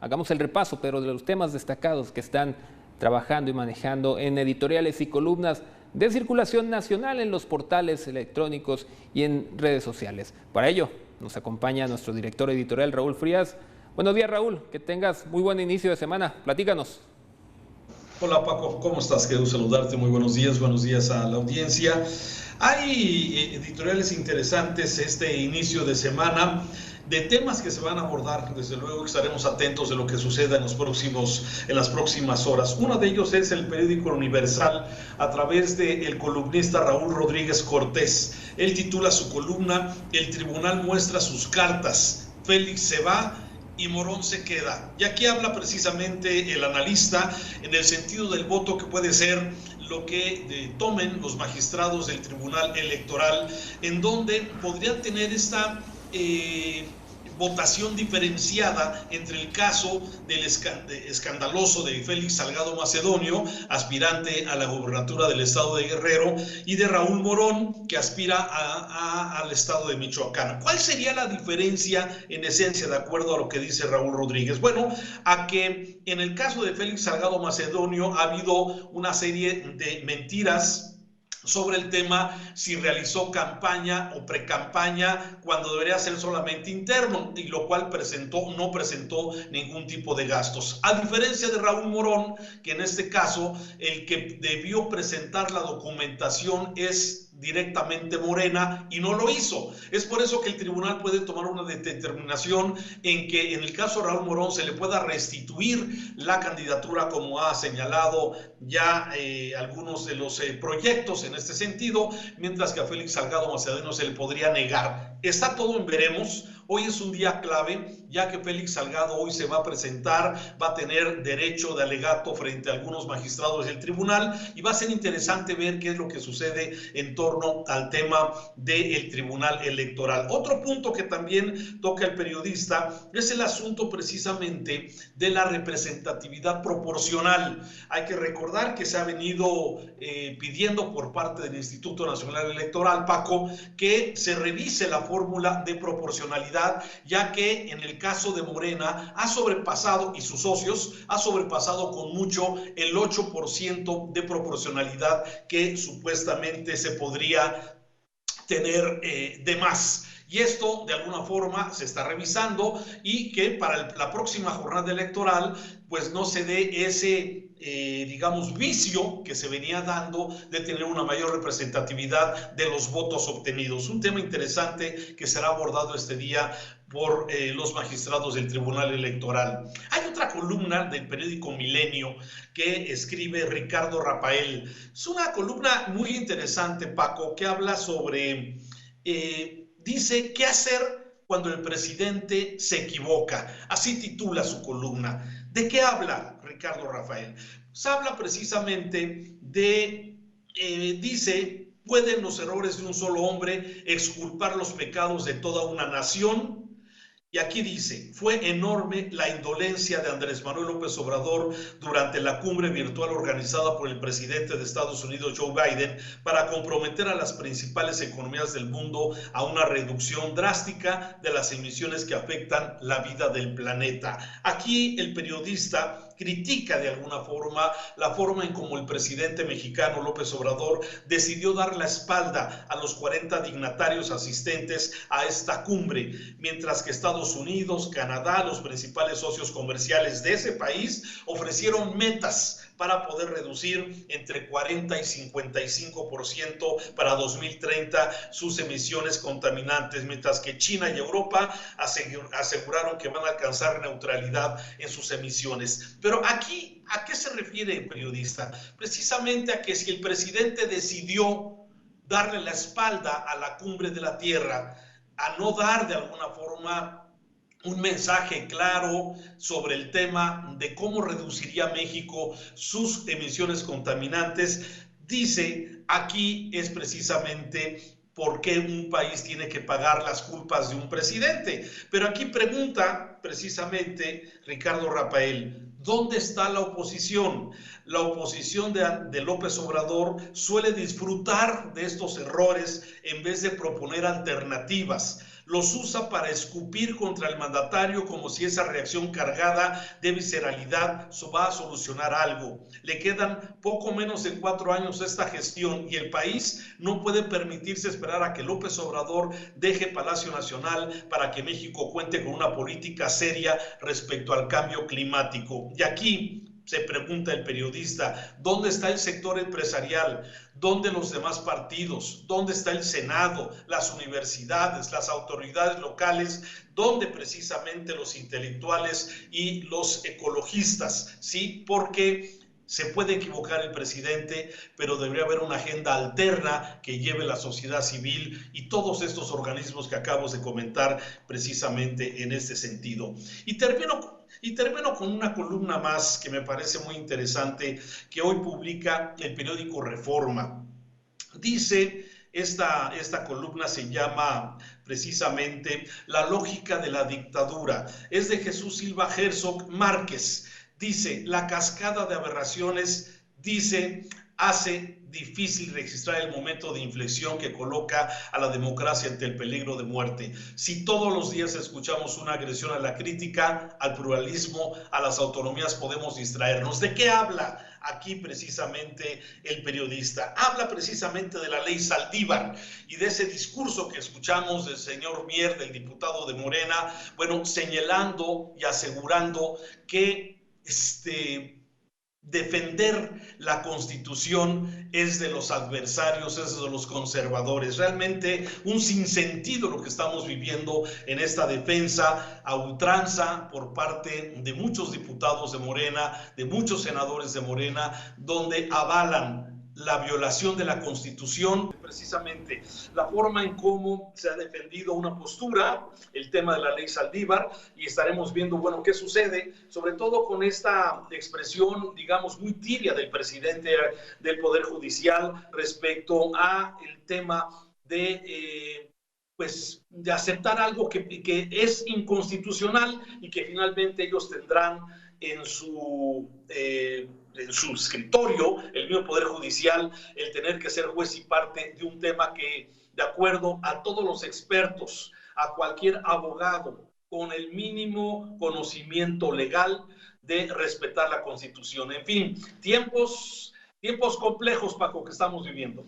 hagamos el repaso, pero de los temas destacados que están trabajando y manejando en editoriales y columnas de circulación nacional en los portales electrónicos y en redes sociales. Para ello nos acompaña nuestro director editorial, Raúl Frías. Buenos días, Raúl, que tengas muy buen inicio de semana. Platícanos. Hola Paco, ¿cómo estás? Quiero saludarte, muy buenos días a la audiencia. Hay editoriales interesantes este inicio de semana de temas que se van a abordar. Desde luego que estaremos atentos de lo que suceda en las próximas horas. Uno de ellos es el periódico Universal, a través del columnista Raúl Rodríguez Cortés. Él titula su columna "El tribunal muestra sus cartas, Félix se va y Morón se queda". Y aquí habla precisamente el analista en el sentido del voto que puede ser lo que tomen los magistrados del Tribunal Electoral, en donde podrían tener esta votación diferenciada entre el caso del escandaloso de Félix Salgado Macedonio, aspirante a la gobernatura del estado de Guerrero, y de Raúl Morón, que aspira al estado de Michoacán. ¿Cuál sería la diferencia en esencia, de acuerdo a lo que dice Raúl Rodríguez? Bueno, a que en el caso de Félix Salgado Macedonio ha habido una serie de mentiras sobre el tema si realizó campaña o precampaña cuando debería ser solamente interno, y lo cual no presentó ningún tipo de gastos. A diferencia de Raúl Morón, que en este caso el que debió presentar la documentación es directamente Morena y no lo hizo. Es por eso que el tribunal puede tomar una determinación en que en el caso de Raúl Morón se le pueda restituir la candidatura, como ha señalado ya algunos de los proyectos en este sentido, mientras que a Félix Salgado Macedonio se le podría negar. Está todo en veremos. Hoy es un día clave, ya que Félix Salgado hoy se va a presentar, va a tener derecho de alegato frente a algunos magistrados del tribunal, y va a ser interesante ver qué es lo que sucede en torno al tema del Tribunal Electoral. Otro punto que también toca el periodista es el asunto precisamente de la representatividad proporcional. Hay que recordar que se ha venido pidiendo por parte del Instituto Nacional Electoral, Paco, que se revise la fórmula de proporcionalidad, ya que en el caso de Morena ha sobrepasado, y sus socios, ha sobrepasado con mucho el 8% de proporcionalidad que supuestamente se podría tener de más. Y esto de alguna forma se está revisando, y que para la próxima jornada electoral pues no se dé ese digamos vicio que se venía dando de tener una mayor representatividad de los votos obtenidos. Un tema interesante que será abordado este día por los magistrados del Tribunal Electoral. Hay otra columna del periódico Milenio que escribe Ricardo Rafael. Es una columna muy interesante, Paco, que habla sobre dice qué hacer cuando el presidente se equivoca. Así titula su columna. ¿De qué habla Ricardo Rafael? Pues habla precisamente de, dice, ¿pueden los errores de un solo hombre exculpar los pecados de toda una nación? Y aquí dice, fue enorme la indolencia de Andrés Manuel López Obrador durante la cumbre virtual organizada por el presidente de Estados Unidos, Joe Biden, para comprometer a las principales economías del mundo a una reducción drástica de las emisiones que afectan la vida del planeta. Aquí el periodista critica de alguna forma la forma en cómo el presidente mexicano López Obrador decidió dar la espalda a los 40 dignatarios asistentes a esta cumbre, mientras que Estados Unidos, Canadá, los principales socios comerciales de ese país, ofrecieron metas para poder reducir entre 40 y 55% para 2030 sus emisiones contaminantes, mientras que China y Europa aseguraron que van a alcanzar neutralidad en sus emisiones. Pero aquí, ¿a qué se refiere el periodista? Precisamente a que si el presidente decidió darle la espalda a la cumbre de la Tierra, a no dar de alguna forma un mensaje claro sobre el tema de cómo reduciría México sus emisiones contaminantes, dice, aquí es precisamente por qué un país tiene que pagar las culpas de un presidente. Pero aquí pregunta precisamente Ricardo Rafael, ¿dónde está la oposición? La oposición de López Obrador suele disfrutar de estos errores en vez de proponer alternativas. Los usa para escupir contra el mandatario como si esa reacción cargada de visceralidad va a solucionar algo. Le quedan poco menos de 4 años a esta gestión y el país no puede permitirse esperar a que López Obrador deje Palacio Nacional para que México cuente con una política seria respecto al cambio climático. Y aquí se pregunta el periodista, ¿dónde está el sector empresarial? ¿Dónde los demás partidos? ¿Dónde está el Senado, las universidades, las autoridades locales? ¿Dónde precisamente los intelectuales y los ecologistas? Sí, porque se puede equivocar el presidente, pero debería haber una agenda alterna que lleve la sociedad civil y todos estos organismos que acabo de comentar precisamente en este sentido. Y termino con una columna más que me parece muy interesante, que hoy publica el periódico Reforma. Dice, esta columna se llama precisamente La lógica de la dictadura. Es de Jesús Silva Herzog Márquez. Dice, la cascada de aberraciones, dice, hace difícil registrar el momento de inflexión que coloca a la democracia ante el peligro de muerte. Si todos los días escuchamos una agresión a la crítica, al pluralismo, a las autonomías, podemos distraernos. ¿De qué habla aquí precisamente el periodista? Habla precisamente de la ley Saldívar y de ese discurso que escuchamos del señor Mier, del diputado de Morena, bueno, señalando y asegurando que defender la Constitución es de los adversarios, es de los conservadores. Realmente un sinsentido lo que estamos viviendo en esta defensa a ultranza por parte de muchos diputados de Morena, de muchos senadores de Morena, donde avalan la violación de la Constitución, precisamente la forma en cómo se ha defendido una postura, el tema de la ley Saldívar, y estaremos viendo, bueno, qué sucede, sobre todo con esta expresión, digamos, muy tibia del presidente del Poder Judicial respecto a el tema de de aceptar algo que es inconstitucional y que finalmente ellos tendrán en su escritorio, el mismo Poder Judicial, el tener que ser juez y parte de un tema que, de acuerdo a todos los expertos, a cualquier abogado con el mínimo conocimiento legal, de respetar la Constitución. En fin, tiempos complejos, Paco, que estamos viviendo.